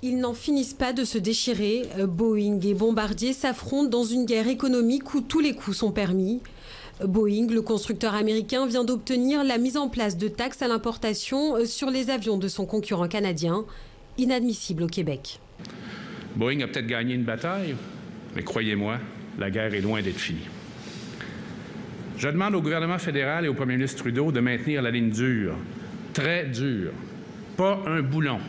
Ils n'en finissent pas de se déchirer. Boeing et Bombardier s'affrontent dans une guerre économique où tous les coups sont permis. Boeing, le constructeur américain, vient d'obtenir la mise en place de taxes à l'importation sur les avions de son concurrent canadien, inadmissible au Québec. Boeing a peut-être gagné une bataille, mais croyez-moi, la guerre est loin d'être finie. Je demande au gouvernement fédéral et au premier ministre Trudeau de maintenir la ligne dure, très dure, pas un boulon.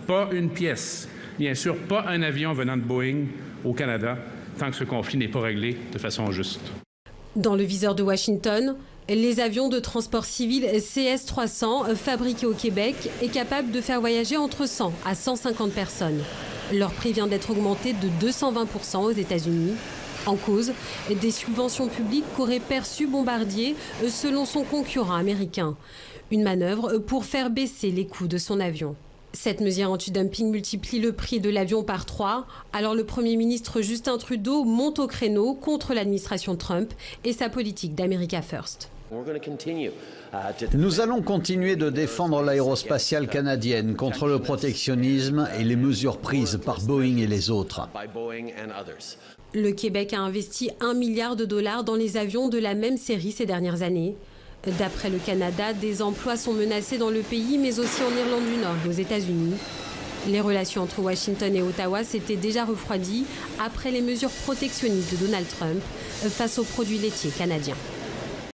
Pas une pièce, bien sûr pas un avion venant de Boeing au Canada, tant que ce conflit n'est pas réglé de façon juste. Dans le viseur de Washington, les avions de transport civil CS-300 fabriqués au Québec est capable de faire voyager entre 100 à 150 personnes. Leur prix vient d'être augmenté de 220% aux États-Unis. En cause, des subventions publiques qu'aurait perçues Bombardier selon son concurrent américain. Une manœuvre pour faire baisser les coûts de son avion. Cette mesure anti-dumping multiplie le prix de l'avion par 3. Alors le Premier ministre Justin Trudeau monte au créneau contre l'administration Trump et sa politique d'America First. Nous allons continuer de défendre l'aérospatiale canadienne contre le protectionnisme et les mesures prises par Boeing et les autres. Le Québec a investi $1 milliard dans les avions de la même série ces dernières années. D'après le Canada, des emplois sont menacés dans le pays, mais aussi en Irlande du Nord et aux États-Unis. Les relations entre Washington et Ottawa s'étaient déjà refroidies après les mesures protectionnistes de Donald Trump face aux produits laitiers canadiens.